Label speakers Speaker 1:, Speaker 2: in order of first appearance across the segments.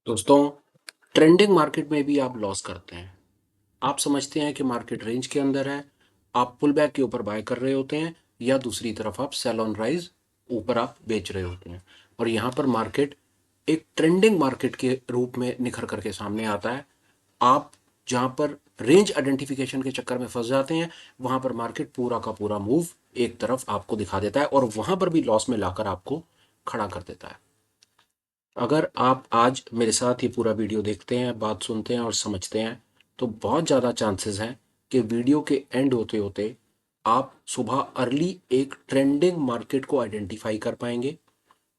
Speaker 1: दोस्तों, trending market में भी आप लॉस करते हैं। आप समझते हैं कि मार्केट रेंज के अंदर है, आप पुल बैक के ऊपर बाय कर रहे होते हैं या दूसरी तरफ आप सेल ऑन राइज ऊपर आप बेच रहे होते हैं और यहाँ पर मार्केट एक ट्रेंडिंग मार्केट के रूप में निखर करके सामने आता है। आप जहाँ पर रेंज आइडेंटिफिकेशन के चक्कर में फंस जाते हैं, वहाँ पर मार्केट पूरा का पूरा मूव एक तरफ आपको दिखा देता है और वहाँ पर भी लॉस में लाकर आपको खड़ा कर देता है। अगर आप आज मेरे साथ ये पूरा वीडियो देखते हैं, बात सुनते हैं और समझते हैं, तो बहुत ज़्यादा चांसेस हैं कि वीडियो के एंड होते होते आप सुबह अर्ली एक ट्रेंडिंग मार्केट को आइडेंटिफाई कर पाएंगे,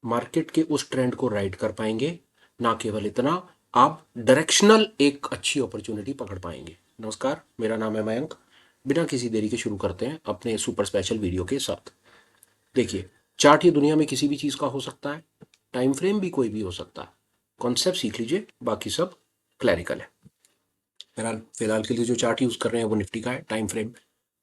Speaker 1: मार्केट के उस ट्रेंड को राइड कर पाएंगे। ना केवल इतना, आप डायरेक्शनल एक अच्छी अपॉर्चुनिटी पकड़ पाएंगे। नमस्कार, मेरा नाम है मयंक। बिना किसी देरी के शुरू करते हैं अपने सुपर स्पेशल वीडियो के साथ। देखिए, चार्ट ये दुनिया में किसी भी चीज़ का हो सकता है, टाइम फ्रेम भी कोई भी हो सकता है। कॉन्सेप्ट सीख लीजिए, बाकी सब क्लैरिकल है। फिलहाल फिलहाल के लिए जो चार्ट यूज़ कर रहे हैं वो निफ्टी का है। टाइम फ्रेम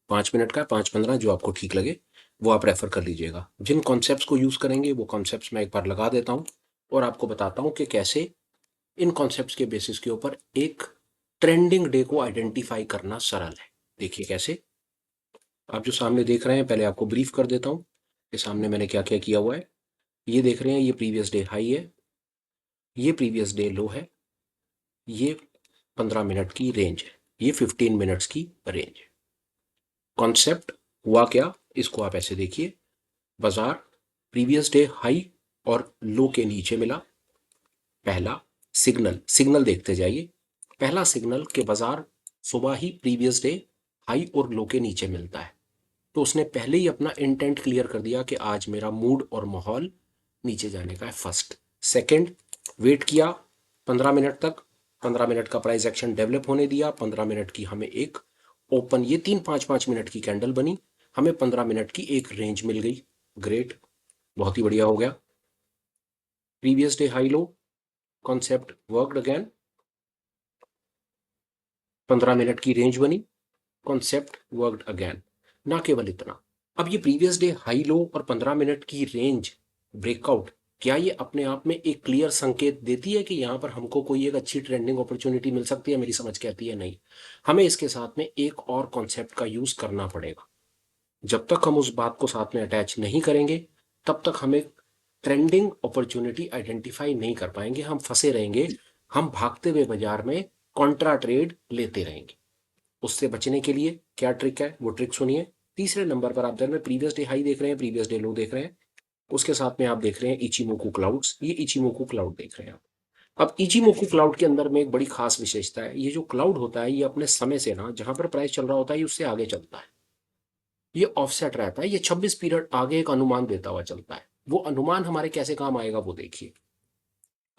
Speaker 1: 5 मिनट का है, 5-15, जो आपको ठीक लगे वो आप रेफर कर लीजिएगा। जिन कॉन्सेप्ट्स को यूज़ करेंगे वो कॉन्सेप्ट्स मैं एक बार लगा देता हूँ और आपको बताता हूँ कि कैसे इन कॉन्सेप्ट्स के बेसिस के ऊपर एक ट्रेंडिंग डे को आइडेंटिफाई करना सरल है। देखिए कैसे। आप जो सामने देख रहे हैं, पहले आपको ब्रीफ कर देता हूँ कि सामने मैंने क्या क्या किया हुआ है। ये देख रहे हैं, ये प्रीवियस डे हाई है, ये प्रीवियस डे लो है, ये 15 मिनट की रेंज है, ये 15 मिनट्स की रेंज है। कॉन्सेप्ट हुआ क्या, इसको आप ऐसे देखिए। बाजार प्रीवियस डे हाई और लो के नीचे मिला। पहला सिग्नल सिग्नल देखते जाइए। पहला सिग्नल के बाजार सुबह ही प्रीवियस डे हाई और लो के नीचे मिलता है, तो उसने पहले ही अपना इंटेंट क्लियर कर दिया कि आज मेरा मूड और माहौल नीचे जाने का है। फर्स्ट। सेकंड, वेट किया 15 मिनट तक, 15 मिनट का प्राइस एक्शन डेवलप होने दिया। 15 मिनट की हमें एक ओपन, ये 3-5-5 मिनट की कैंडल बनी, हमें 15 मिनट की एक रेंज मिल गई। ग्रेट, बहुत ही बढ़िया हो गया। प्रीवियस डे हाई लो, कॉन्सेप्ट वर्कड अगेन, 15 मिनट की रेंज बनी, कॉन्सेप्ट वर्कड अगेन। ना केवल इतना, अब ये प्रीवियस डे हाई लो और 15 मिनट की रेंज ब्रेकआउट, क्या ये अपने आप में एक क्लियर संकेत देती है कि यहां पर हमको कोई एक अच्छी ट्रेंडिंग अपॉर्चुनिटी मिल सकती है? मेरी समझ कहती है नहीं। हमें इसके साथ में एक और कॉन्सेप्ट का यूज करना पड़ेगा। जब तक हम उस बात को साथ में अटैच नहीं करेंगे, तब तक हम एक ट्रेंडिंग अपॉर्चुनिटी आइडेंटिफाई नहीं कर पाएंगे। हम फंसे रहेंगे, हम भागते हुए बाजार में कॉन्ट्रा ट्रेड लेते रहेंगे। उससे बचने के लिए क्या ट्रिक है, वो ट्रिक सुनिए। तीसरे नंबर पर आप देख रहे हैं प्रीवियस डे हाई देख रहे हैं, प्रीवियस डे लो देख रहे हैं, उसके साथ में आप देख रहे हैं इचिमोकू क्लाउड्स। ये इचिमोकू क्लाउड देख रहे हैं आप। अब इचिमोकू क्लाउड के अंदर में एक बड़ी खास विशेषता है, ये जो क्लाउड होता है ये अपने समय से ना, जहां पर प्राइस चल रहा होता है, ये उससे आगे चलता है। ये ऑफसेट रहता है, ये 26 पीरियड आगे एक अनुमान देता हुआ चलता है। वो अनुमान हमारे कैसे काम आएगा वो देखिए।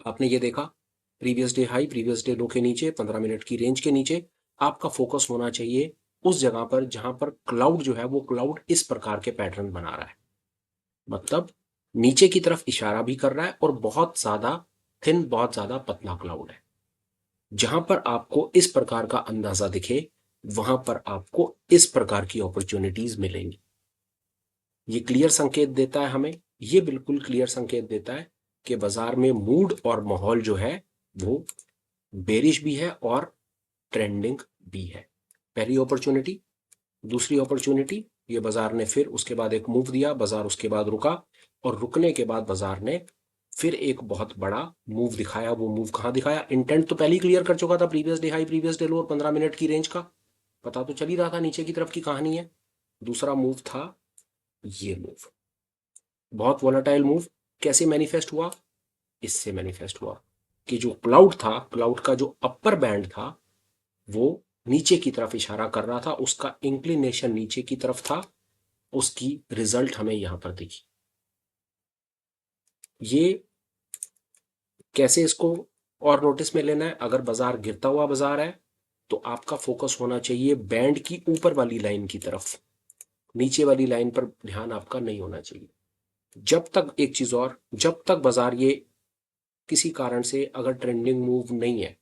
Speaker 1: आपने ये देखा, previous day high previous day लो के नीचे, 15 मिनट की रेंज के नीचे। आपका फोकस होना चाहिए उस जगह पर जहां पर क्लाउड जो है वो क्लाउड इस प्रकार के पैटर्न बना रहा है, मतलब नीचे की तरफ इशारा भी कर रहा है और बहुत ज्यादा थिन, बहुत ज्यादा पतला क्लाउड है। जहां पर आपको इस प्रकार का अंदाजा दिखे, वहां पर आपको इस प्रकार की अपॉर्चुनिटीज मिलेंगी। ये क्लियर संकेत देता है हमें, ये बिल्कुल क्लियर संकेत देता है कि बाजार में मूड और माहौल जो है वो बेरिश भी है और ट्रेंडिंग भी है। पहली अपॉर्चुनिटी। दूसरी अपॉर्चुनिटी, ये बाजार ने फिर उसके बाद एक मूव दिया, बाजार उसके बाद रुका और रुकने के बाद बाजार ने फिर एक बहुत बड़ा मूव दिखाया। वो मूव कहां दिखाया? इंटेंट तो पहले ही क्लियर कर चुका था, previous day high previous day लो और 15 मिनट की रेंज का पता तो चल ही रहा था, नीचे की तरफ की कहानी है। दूसरा मूव था ये मूव, बहुत वोलाटाइल मूव। कैसे मैनिफेस्ट हुआ? इससे मैनिफेस्ट हुआ कि जो क्लाउड था, क्लाउड का जो अपर बैंड था, वो नीचे की तरफ इशारा कर रहा था, उसका इंक्लिनेशन नीचे की तरफ था। उसकी रिजल्ट हमें यहां पर दिखी। ये कैसे इसको और नोटिस में लेना है? अगर बाजार गिरता हुआ बाजार है तो आपका फोकस होना चाहिए बैंड की ऊपर वाली लाइन की तरफ, नीचे वाली लाइन पर ध्यान आपका नहीं होना चाहिए। जब तक, एक चीज और, जब तक बाजार ये किसी कारण से अगर ट्रेंडिंग मूव नहीं है,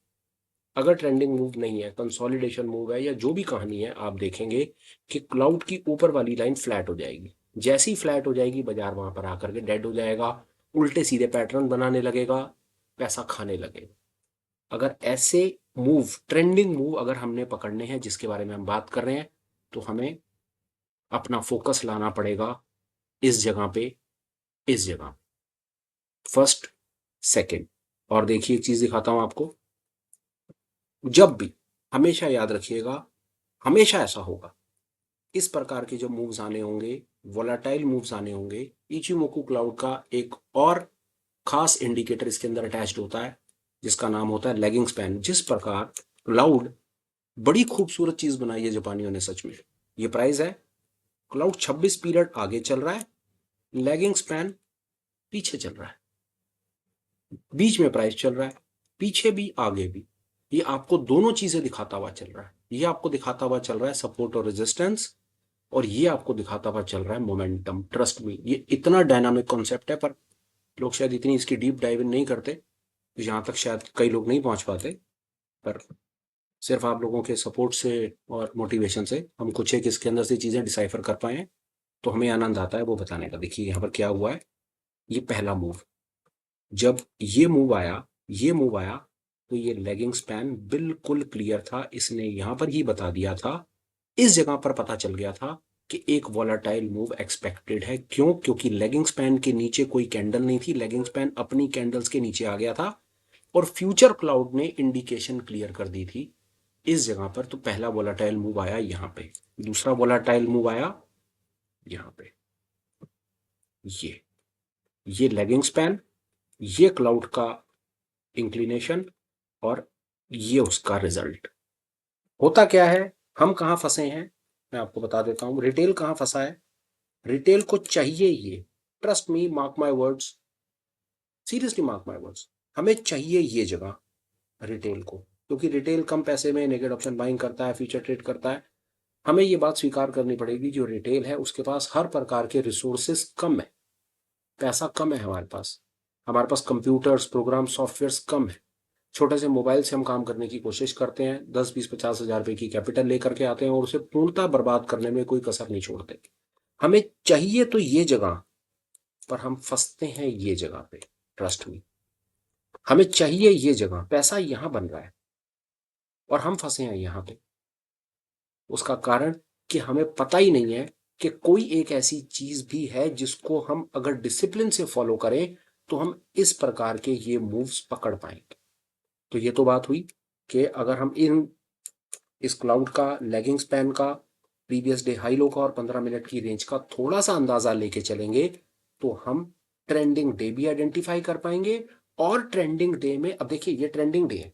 Speaker 1: अगर ट्रेंडिंग मूव नहीं है, कंसोलिडेशन मूव है या जो भी कहानी है, आप देखेंगे कि क्लाउड की ऊपर वाली लाइन फ्लैट हो जाएगी। जैसी फ्लैट हो जाएगी, बाजार वहां पर आकर के डेड हो जाएगा, उल्टे सीधे पैटर्न बनाने लगेगा, पैसा खाने लगेगा। अगर ऐसे मूव, ट्रेंडिंग मूव अगर हमने पकड़ने हैं जिसके बारे में हम बात कर रहे हैं, तो हमें अपना फोकस लाना पड़ेगा इस जगह पे, इस जगह, फर्स्ट, सेकंड। और देखिए एक चीज दिखाता हूं आपको, जब भी, हमेशा याद रखिएगा, हमेशा ऐसा होगा, इस प्रकार के जो मूव्स आने होंगे, वोलाटाइल मूव्स आने होंगे, इचिमोकू क्लाउड का एक और खास इंडिकेटर इसके अंदर अटैच्ड होता है जिसका नाम होता है लैगिंग स्पैन। जिस प्रकार क्लाउड, बड़ी खूबसूरत चीज बनाई है जापानियों ने सच में। ये प्राइस है, क्लाउड 26 पीरियड आगे चल रहा है, लैगिंग स्पैन पीछे चल रहा है, बीच में प्राइस चल रहा है, पीछे भी आगे भी। ये आपको दोनों चीजें दिखाता हुआ चल रहा है। ये आपको दिखाता हुआ चल रहा है सपोर्ट और रेजिस्टेंस, और ये आपको दिखाता हुआ चल रहा है मोमेंटम। ट्रस्ट मी, ये इतना डायनामिक कॉन्सेप्ट है, पर लोग शायद इतनी इसकी डीप डाइव नहीं करते, जहां तक शायद कई लोग नहीं पहुंच पाते। पर सिर्फ आप लोगों के सपोर्ट से और मोटिवेशन से हम कुछ एक इसके अंदर से चीजें डिसाइफर कर पाए हैं, तो हमें आनंद आता है वो बताने का। देखिए यहाँ पर क्या हुआ है, ये पहला मूव, जब ये मूव आया, तो ये लेगिंग स्पैन बिल्कुल क्लियर था, इसने यहां पर ही बता दिया था, इस जगह पर पता चल गया था कि एक वॉलेटाइल मूव एक्सपेक्टेड है। क्यों? क्योंकि लेगिंग स्पैन के नीचे कोई कैंडल नहीं थी, लेगिंग स्पैन अपनी कैंडल्स के नीचे आ गया था, और फ्यूचर क्लाउड ने इंडिकेशन क्लियर कर दी थी इस जगह पर। तो पहला वोलाटाइल मूव आया यहां पे, दूसरा वोलाटाइल मूव आया यहां पे, ये लेगिंग स्पैन, ये क्लाउड का इंक्लिनेशन, और ये उसका रिजल्ट। होता क्या है, हम कहां फंसे हैं, मैं आपको बता देता हूं। रिटेल कहां फंसा है, रिटेल को चाहिए ये, trust me, mark my words, seriously mark my words, हमें चाहिए ये जगह रिटेल को, क्योंकि रिटेल कम पैसे में नेगेटिव ऑप्शन बाइंग करता है, फ्यूचर ट्रेड करता है। हमें ये बात स्वीकार करनी पड़ेगी, जो रिटेल है उसके पास हर प्रकार के रिसोर्सेस कम है, पैसा कम है हमारे पास कंप्यूटर्स, प्रोग्राम, सॉफ्टवेयर्स कम है। छोटे से मोबाइल से हम काम करने की कोशिश करते हैं, 10, 20, 50 हजार रुपए की कैपिटल लेकर के आते हैं और उसे पूर्णतः बर्बाद करने में कोई कसर नहीं छोड़ते। हमें चाहिए तो ये जगह, पर हम फंसते हैं ये जगह पे। ट्रस्ट मी, हमें चाहिए ये जगह, पैसा यहां बन रहा है और हम फंसे हैं यहां पे। उसका कारण कि हमें पता ही नहीं है कि कोई एक ऐसी चीज भी है जिसको हम अगर डिसिप्लिन से फॉलो करें तो हम इस प्रकार के ये मूव्स पकड़ पाएंगे। तो ये तो बात हुई कि अगर हम इस क्लाउड का, लेगिंग स्पैन का, प्रीवियस डे हाई लो का और 15 मिनट की रेंज का थोड़ा सा अंदाजा लेके चलेंगे, तो हम ट्रेंडिंग डे भी आइडेंटिफाई कर पाएंगे। और ट्रेंडिंग डे में, अब देखिए ये ट्रेंडिंग डे है,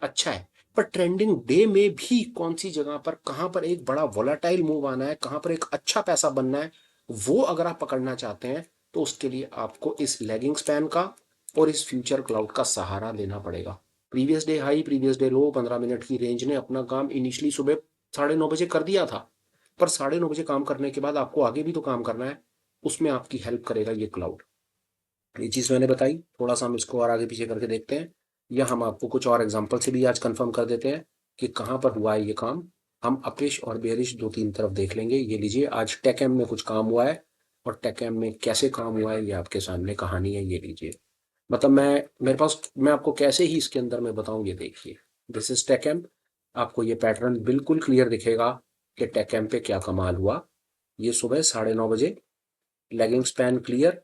Speaker 1: अच्छा है, पर ट्रेंडिंग डे में भी कौन सी जगह पर, कहां पर एक बड़ा वोलाटाइल मूव आना है, कहां पर एक अच्छा पैसा बनना है, वो अगर आप पकड़ना चाहते हैं, तो उसके लिए आपको इस लेगिंग स्पैन का और इस फ्यूचर क्लाउड का सहारा लेना पड़ेगा। Previous day high, previous day लो, 15 मिनट की रेंज ने अपना काम इनिशियली सुबह 9:30 बजे कर दिया था, पर 9:30 बजे काम करने के बाद आपको आगे भी तो काम करना है, उसमें आपकी हेल्प करेगा ये क्लाउड। ये चीज मैंने बताई, थोड़ा सा हम इसको और आगे पीछे करके देखते हैं, या हम आपको कुछ और एग्जांपल से भी आज कंफर्म कर देते हैं कि कहाँ पर हुआ है ये काम। हम अपिश और बेरिश दो तीन तरफ देख लेंगे। ये लीजिए, आज टेकएम में कुछ काम हुआ है, और टेकएम में कैसे काम हुआ है ये आपके सामने कहानी है। ये लीजिए, मतलब मेरे पास, मैं आपको कैसे ही इसके अंदर मैं बताऊं, ये देखिए, दिस इज टेकएम। आपको ये पैटर्न बिल्कुल क्लियर दिखेगा कि टेकएम पे क्या कमाल हुआ। ये सुबह 9:30 बजे, lagging span clear,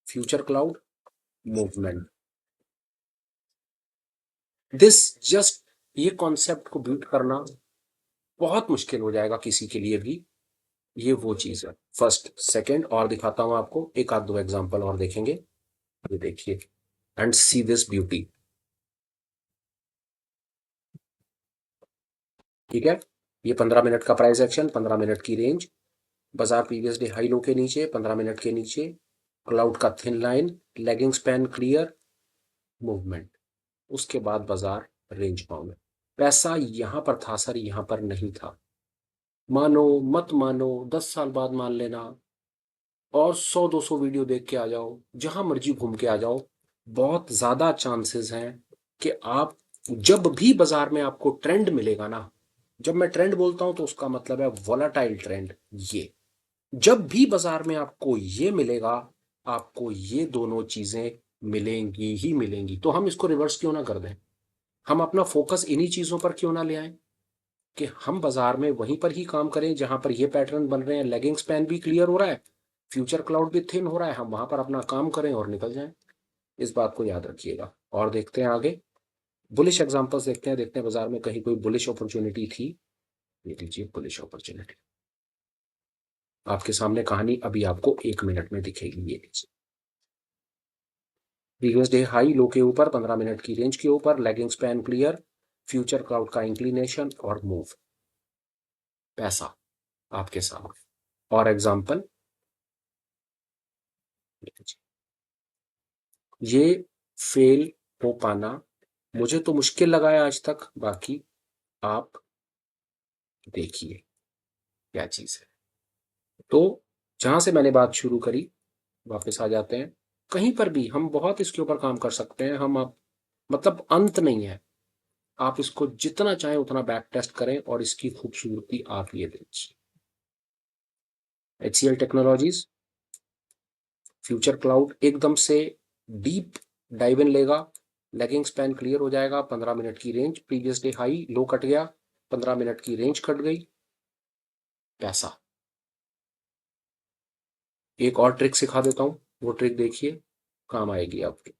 Speaker 1: future cloud, movement, this just, ये कॉन्सेप्ट को बिल्ड करना बहुत मुश्किल हो जाएगा किसी के लिए भी। ये वो चीज है, फर्स्ट सेकंड, और दिखाता हूं आपको, एक आध दो एग्जांपल और देखेंगे। ये देखिए, एंड सी दिस ब्यूटी। ठीक है, ये 15 मिनट का प्राइस एक्शन, 15 मिनट की रेंज, बाजार प्रीवियस डे हाई लो के नीचे, 15 मिनट के नीचे, क्लाउड का thin line, lagging span clear, movement, उसके बाद बाजार रेंज बाउंड। पैसा यहां पर था सर, यहां पर नहीं था। मानो मत मानो, 10 साल बाद मान लेना, और 100-200 वीडियो देख के आ जाओ, जहां मर्जी घूम के आ जाओ, बहुत ज्यादा चांसेस हैं कि आप, जब भी बाजार में आपको ट्रेंड मिलेगा ना, जब मैं ट्रेंड बोलता हूं तो उसका मतलब है वॉलेटाइल ट्रेंड। ये जब भी बाजार में आपको ये मिलेगा, आपको ये दोनों चीजें मिलेंगी ही मिलेंगी। तो हम इसको रिवर्स क्यों ना कर दें, हम अपना फोकस इन्हीं चीजों पर क्यों ना ले आए कि हम बाजार में वहीं पर ही काम करें जहां पर ये पैटर्न बन रहे हैं, लेगिंग स्पैन भी क्लियर हो रहा है, फ्यूचर क्लाउड भी थिन हो रहा है, हम वहां पर अपना काम करें और निकल जाएं। इस बात को याद रखिएगा। और देखते हैं आगे, बुलिश एग्जांपल्स देखते हैं बाजार में कहीं कोई बुलिश अपॉर्चुनिटी थी। ये लीजिए बुलिश अपॉर्चुनिटी, आपके सामने कहानी अभी आपको 1 मिनट में दिखेगी। ये लीजिए, प्रीवियस डे हाई लो के ऊपर 15 मिनट की रेंज के ऊपर, lagging span clear, future cloud का इंक्लिनेशन और मूव, पैसा आपके सामने। और एग्जांपल ये फेल हो पाना मुझे तो मुश्किल लगा है आज तक, बाकी आप देखिए क्या चीज है। तो जहां से मैंने बात शुरू करी, वापस आ जाते हैं। कहीं पर भी हम बहुत इसके ऊपर काम कर सकते हैं, हम आप मतलब अंत नहीं है, आप इसको जितना चाहें उतना बैक टेस्ट करें और इसकी खूबसूरती आप ये देखिए। HCL टेक्नोलॉजीज, फ्यूचर क्लाउड एकदम से डीप डाइव इन लेगा, लेगिंग स्पैन क्लियर हो जाएगा, 15 मिनट की रेंज, प्रीवियस डे हाई लो कट गया, 15 मिनट की रेंज कट गई, पैसा। एक और ट्रिक सिखा देता हूं, वो ट्रिक देखिए, काम आएगी आपके।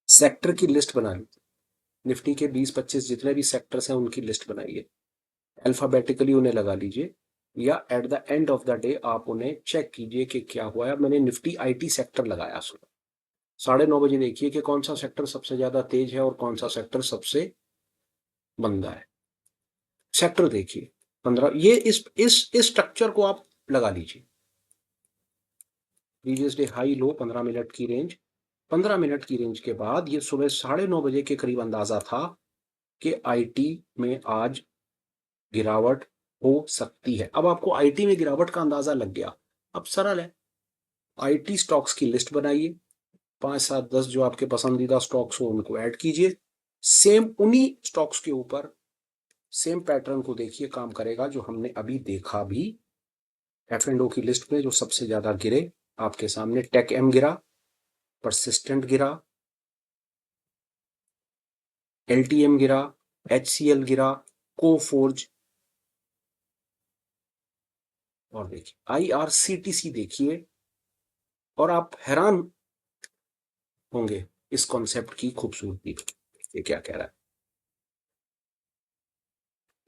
Speaker 1: सेक्टर की लिस्ट बना लीजिए, निफ्टी के 20-25 जितने भी सेक्टर्स हैं उनकी लिस्ट बनाइए, अल्फाबेटिकली उन्हें लगा लीजिए, या at the end of the day आप उन्हें चेक कीजिए कि क्या हुआ है। मैंने निफ्टी IT सेक्टर लगाया सुबह 9:30 बजे, देखिए कि कौन सा सेक्टर सबसे ज्यादा तेज है और कौन सा सेक्टर सबसे मंदा है। सेक्टर देखिए 15, ये इस स्ट्रक्चर को आप लगा लीजिए। प्रीवियस डे हाई लो, 15 मिनट की रेंज, 15 मिनट की रेंज के बाद ये सुबह 9:30 बजे के करीब अंदाजा था कि IT में आज गिरावट हो सकती है। अब आपको IT में गिरावट का अंदाजा लग गया, अब सरल है, IT स्टॉक्स की लिस्ट बनाइए, 5, 7, 10 जो आपके पसंदीदा स्टॉक्स हो उनको ऐड कीजिए, सेम उन्हीं स्टॉक्स के ऊपर सेम पैटर्न को देखिए, काम करेगा जो हमने अभी देखा भी। F&O की लिस्ट में जो सबसे ज्यादा गिरे आपके सामने, टेक एम गिरा, परसिस्टेंट गिरा, LTM गिरा, HCL गिरा, कोफोर्ज, और देखिए IRCTC देखिए, और आप हैरान होंगे इस कॉन्सेप्ट की खूबसूरती। ये क्या कह रहा है,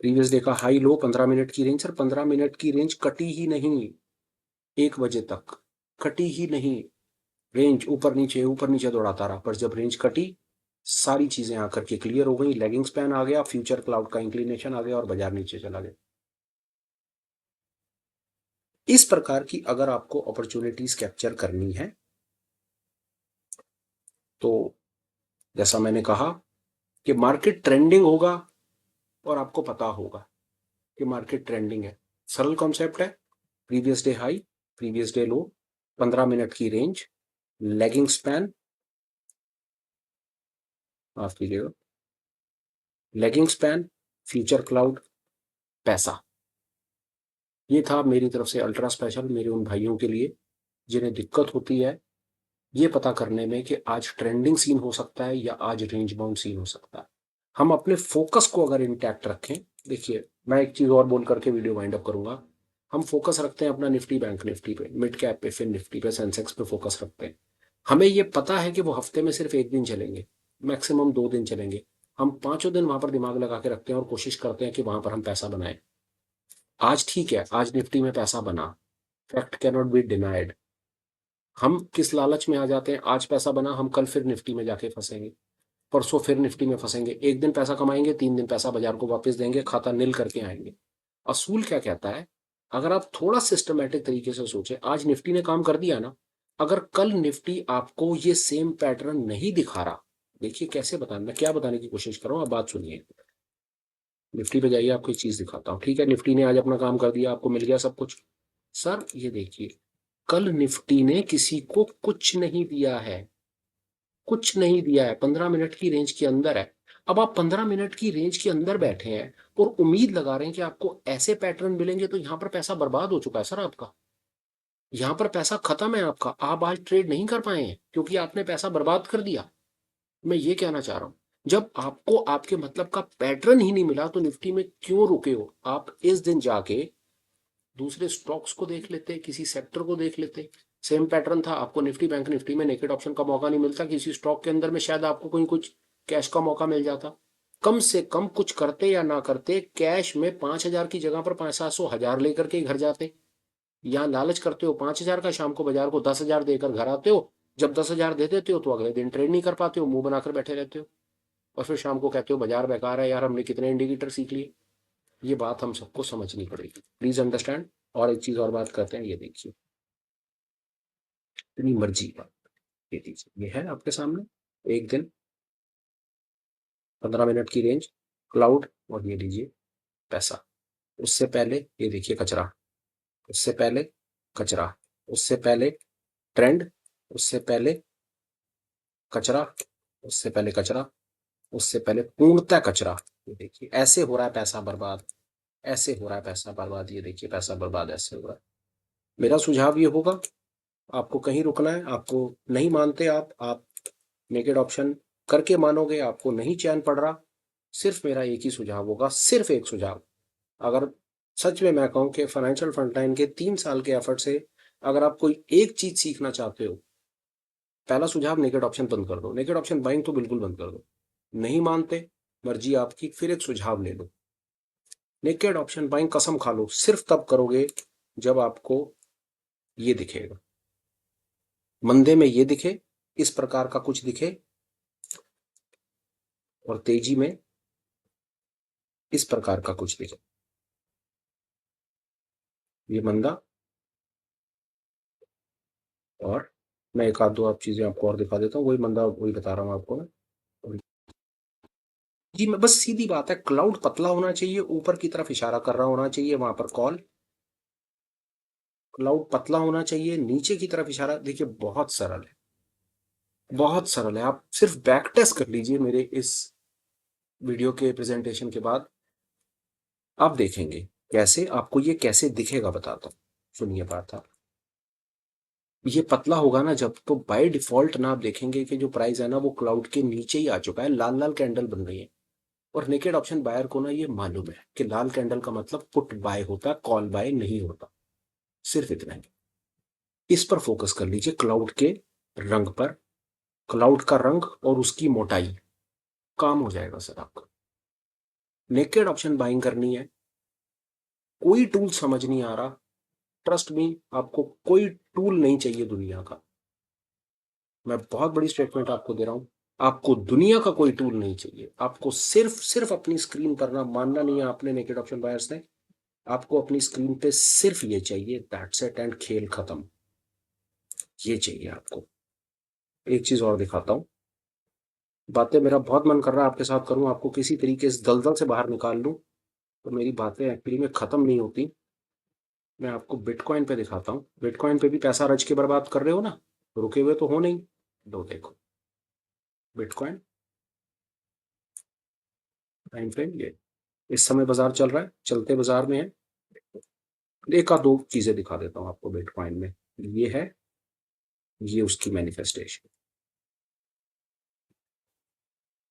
Speaker 1: प्रीवियस डे का हाई लो, 15 मिनट की रेंज, सर 15 मिनट की रेंज कटी ही नहीं, 1 बजे तक कटी ही नहीं, रेंज ऊपर नीचे दौड़ाता रहा, पर जब रेंज कटी सारी चीजें आकर के क्लियर हो गई, लेगिंग स्पैन आ गया, फ्यूचर क्लाउड का इंक्लिनेशन आ गया और बाजार नीचे चला गया। इस प्रकार की अगर आपको अपॉर्चुनिटीज कैप्चर करनी है तो जैसा मैंने कहा कि मार्केट ट्रेंडिंग होगा और आपको पता होगा कि मार्केट ट्रेंडिंग है। सरल कॉन्सेप्ट है, previous day high, previous day लो, 15 मिनट की रेंज, लेगिंग स्पैन, माफ कीजिएगा, लेगिंग स्पैन, फ्यूचर क्लाउड, पैसा। ये था मेरी तरफ से अल्ट्रा स्पेशल मेरे उन भाइयों के लिए जिन्हें दिक्कत होती है ये पता करने में कि आज ट्रेंडिंग सीन हो सकता है या आज रेंज बाउंड सीन हो सकता है। हम अपने फोकस को अगर इंटैक्ट रखें, देखिए मैं एक चीज और बोल करके वीडियो वाइंड अप करूंगा, हम फोकस रखते हैं अपना निफ्टी बैंक निफ्टी पे, मिड कैप पे, फिर निफ्टी पे, सेंसेक्स पे फोकस रखते हैं। हमें ये पता है कि वो हफ्ते में सिर्फ एक दिन चलेंगे, मैक्सिमम 2 दिन चलेंगे, हम पांचों दिन वहां पर दिमाग लगा के रखते हैं और कोशिश करते हैं कि वहां पर हम पैसा बनाएं। आज ठीक है, आज निफ्टी में पैसा बना, fact can not be denied. हम किस लालच में आ जाते हैं, आज पैसा बना, हम कल फिर निफ्टी में जाके फंसेंगे, परसों फिर निफ्टी में फंसेंगे, एक दिन पैसा कमाएंगे, 3 दिन पैसा बाजार को वापस देंगे, खाता नील करके आएंगे। असूल क्या कहता है, अगर आप थोड़ा सिस्टमेटिक तरीके से सोचें, आज निफ्टी ने काम कर दिया ना, अगर कल निफ्टी आपको ये सेम पैटर्न नहीं दिखा रहा, देखिए कैसे बताना, मैं क्या बताने की कोशिश कर रहा हूं, आप बात सुनिए। निफ्टी पे जाइए, आपको एक चीज दिखाता हूँ, ठीक है, निफ्टी ने आज अपना काम कर दिया, आपको मिल गया सब कुछ। सर ये देखिए, कल निफ्टी ने किसी को कुछ नहीं दिया है, कुछ नहीं दिया है, 15 मिनट की रेंज के अंदर है। अब आप 15 मिनट की रेंज के अंदर बैठे हैं और उम्मीद लगा रहे हैं कि आपको ऐसे पैटर्न मिलेंगे, तो यहां पर पैसा बर्बाद हो चुका है सर आपका, यहां पर पैसा खत्म है आपका, आप आज ट्रेड नहीं कर पाए हैं क्योंकि आपने पैसा बर्बाद कर दिया। मैं ये कहना चाह रहा हूं, जब आपको आपके मतलब का पैटर्न ही नहीं मिला तो निफ्टी में क्यों रुके हो? आप इस दिन जाके दूसरे स्टॉक्स को देख लेते, किसी सेक्टर को देख लेते। सेम पैटर्न था, आपको निफ्टी बैंक निफ्टी में नेकेड ऑप्शन का मौका नहीं मिलता, किसी स्टॉक के अंदर में शायद आपको कहीं कुछ कैश का मौका मिल जाता। कम से कम कुछ करते या ना करते, कैश में 5,000 की जगह पर 500-700 हजार लेकर के घर जाते। यहाँ लालच करते हो 5,000 का, शाम को बाजार को 10,000 देकर घर आते हो। जब 10,000 दे देते हो तो अगले दिन ट्रेड नहीं कर पाते हो, मुंह बनाकर बैठे रहते हो, और फिर शाम को कहते हो बाजार बेकार है यार, हमने कितने इंडिकेटर सीख लिए। ये बात हम सबको समझनी पड़ेगी, प्लीज अंडरस्टैंड। और एक चीज और बात करते हैं, ये देखिए, इतनी मर्जी बात, ये दीजिए, ये है आपके सामने एक दिन 15 मिनट की रेंज, क्लाउड, और ये लीजिए पैसा। उससे पहले ये देखिए कचरा, उससे पहले कचरा, उससे पहले ट्रेंड, उससे पहले कचरा, उससे पहले कचरा, उससे पहले पूर्णतः कचरा। ये देखिए ऐसे हो रहा है पैसा बर्बाद, ऐसे हो रहा है पैसा बर्बाद, ये देखिए पैसा बर्बाद ऐसे हो रहा है। मेरा सुझाव ये होगा, आपको कहीं रुकना है, आपको नहीं मानते, आप नेकेड ऑप्शन करके मानोगे, आपको नहीं चैन पड़ रहा, सिर्फ मेरा एक ही सुझाव होगा, सिर्फ एक सुझाव। अगर सच में मैं कहूं कि फाइनेंशियल फ्रंटलाइन के 3 साल के एफर्ट से अगर आप कोई एक चीज सीखना चाहते हो, पहला सुझाव नेकेड ऑप्शन बंद कर दो, नेकेड ऑप्शन बाइंग तो बिल्कुल बंद कर दो। नहीं मानते, मर्जी आपकी, फिर एक सुझाव ले लो, नेकेड ऑप्शन बाइंग कसम खा लो सिर्फ तब करोगे जब आपको ये दिखेगा, मंदे में ये दिखे, इस प्रकार का कुछ दिखे, और तेजी में इस प्रकार का कुछ दिखे। ये मंदा, और मैं एक आध दो आप चीजें आपको और दिखा देता हूँ, वही मंदा वही बता रहा हूँ आपको मैं। जी मैं बस सीधी बात है, क्लाउड पतला होना चाहिए, ऊपर की तरफ इशारा कर रहा होना चाहिए, वहां पर कॉल। क्लाउड पतला होना चाहिए, नीचे की तरफ इशारा, देखिए बहुत सरल है, बहुत सरल है। आप सिर्फ बैक टेस्ट कर लीजिए मेरे इस वीडियो के प्रेजेंटेशन के बाद, आप देखेंगे कैसे आपको ये कैसे दिखेगा, बताता हूँ। सुनिए बात, आप ये पतला होगा ना जब, तो बाय डिफॉल्ट ना आप देखेंगे कि जो प्राइस है ना वो क्लाउड के नीचे ही आ चुका है, लाल लाल कैंडल बन रही है। और नेकेड ऑप्शन बायर को ना ये मालूम है कि लाल कैंडल का मतलब पुट बाय होता है, कॉल बाय नहीं होता। सिर्फ इतना ही, इस पर फोकस कर लीजिए, क्लाउड के रंग पर, क्लाउड का रंग और उसकी मोटाई, काम हो जाएगा सर आपका। नेकेड ऑप्शन बाइंग करनी है, कोई टूल समझ नहीं आ रहा, ट्रस्ट मी, आपको कोई टूल नहीं चाहिए दुनिया का, मैं बहुत बड़ी स्टेटमेंट आपको दे रहा हूं, आपको दुनिया का कोई टूल नहीं चाहिए, आपको सिर्फ सिर्फ अपनी स्क्रीन पर ना, मानना नहीं है आपने नेकेड ऑप्शन बायर्स ने, आपको अपनी स्क्रीन पे सिर्फ ये चाहिए, दैट्स इट, एंड खेल खत्म, ये चाहिए आपको। एक चीज और दिखाता हूं, बातें मेरा बहुत मन कर रहा है आपके साथ करूं, आपको किसी तरीके से दलदल से बाहर निकाल लूं, तो मेरी बातें एक्चुअली में खत्म नहीं होती। मैं आपको बिटकॉइन पे दिखाता हूँ, बिटकॉइन पे भी पैसा रच के बर्बाद कर रहे हो ना, रुके हुए तो हो नहीं। लो देखो बिटकॉइन टाइम फ्रेम, ये इस समय बाजार चल रहा है, चलते बाजार में है। एक आध दो चीजें दिखा देता हूँ आपको बिटकॉइन में, ये है, ये उसकी मैनिफेस्टेशन,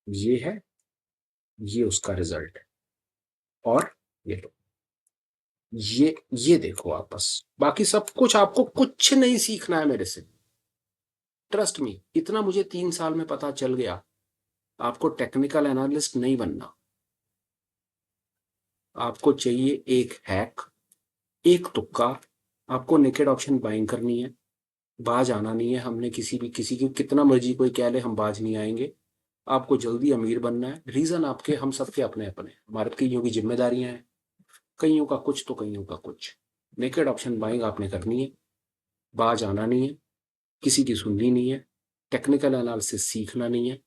Speaker 1: ये है, ये उसका रिजल्ट है, और ये लो, ये देखो आप बस, बाकी सब कुछ आपको कुछ नहीं सीखना है मेरे से, ट्रस्ट मी, इतना मुझे 3 साल में पता चल गया, आपको टेक्निकल एनालिस्ट नहीं बनना, आपको चाहिए एक हैक, एक तुक्का, आपको नेकेड ऑप्शन बाइंग करनी है, बाज आना नहीं है, हमने किसी की कितना मर्जी कोई कह ले, हम बाज नहीं आएंगे। आपको जल्दी अमीर बनना है, रीजन आपके हम सबके अपने अपने, हमारे कईयों की जिम्मेदारियां हैं, कईयों का कुछ तो कईयों का कुछ। नेकेड ऑप्शन बाइंग आपने करनी है, बाज आना नहीं है, किसी की सुननी नहीं है, टेक्निकल एनालिसिस सीखना नहीं है।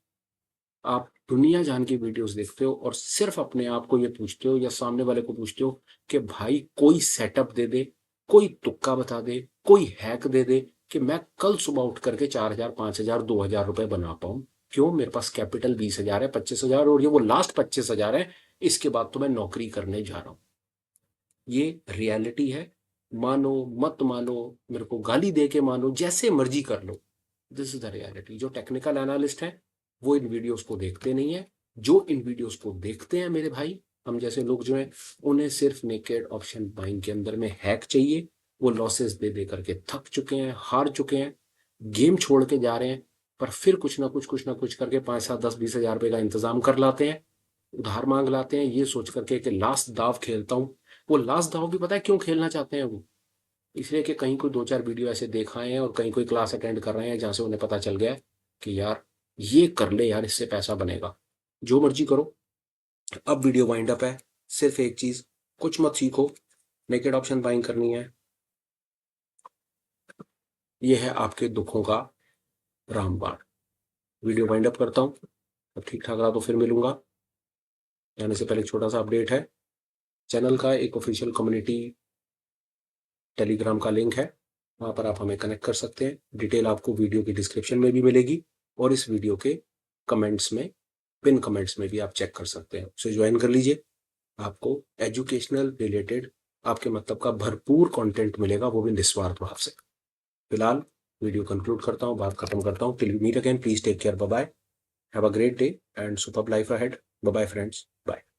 Speaker 1: आप दुनिया जान की वीडियोस देखते हो और सिर्फ अपने आप को ये पूछते हो या सामने वाले को पूछते हो कि भाई कोई सेटअप दे दे, कोई तुक्का बता दे, कोई हैक दे दे कि मैं कल सुबह उठ करके 4,000, 5,000, 2,000 रुपए बना पाऊं। क्यों? मेरे पास कैपिटल 20,000 है, 25,000, और ये वो लास्ट 25,000 है, इसके बाद तो मैं नौकरी करने जा रहा हूं। ये रियलिटी है, मानो मत मानो, मेरे को गाली दे के मानो, जैसे मर्जी कर लो, दिस इज द रियलिटी। जो टेक्निकल एनालिस्ट है वो इन वीडियोस को देखते नहीं है। जो इन वीडियोस को देखते हैं मेरे भाई, हम जैसे लोग जो हैं, उन्हें सिर्फ नेकेड ऑप्शन बाइंग के अंदर में हैक चाहिए। वो लॉसेस दे दे करके थक चुके हैं, हार चुके हैं, गेम छोड़ के जा रहे हैं, पर फिर कुछ ना कुछ करके 5, 7, 10, 20 हज़ार रुपए का इंतजाम कर लाते हैं, उधार मांग लाते हैं, ये सोच करके कि लास्ट दाव खेलता हूँ। वो लास्ट दाव भी पता है क्यों खेलना चाहते हैं वो? इसलिए कि कहीं कोई 2, 4 वीडियो ऐसे दिखाए हैं और कहीं कोई क्लास अटेंड कर रहे हैं जहां से उन्हें पता चल गया है कि यार ये कर ले यार, इससे पैसा बनेगा। जो मर्जी करो, अब वीडियो वाइंड अप है। सिर्फ एक चीज, कुछ मत सीखो, नेकेड ऑप्शन बाइंग करनी है। ये है आपके दुखों का रामबाण। वीडियो वाइंड अप करता हूँ। अब ठीक ठाक रहा तो फिर मिलूंगा। जाने से पहले एक छोटा सा अपडेट है। चैनल का एक ऑफिशियल कम्युनिटी टेलीग्राम का लिंक है, वहाँ पर आप हमें कनेक्ट कर सकते हैं। डिटेल आपको वीडियो की डिस्क्रिप्शन में भी मिलेगी और इस वीडियो के कमेंट्स में, पिन कमेंट्स में भी आप चेक कर सकते हैं। उसे ज्वाइन कर लीजिए। आपको एजुकेशनल रिलेटेड आपके मतलब का भरपूर कंटेंट मिलेगा, वो भी निस्वार्थ भाव से। फिलहाल वीडियो कंक्लूड करता हूँ, बात खत्म करता हूँ। Till we meet again, please take care, bye bye, have a great day and superb life ahead. Bye bye friends, bye.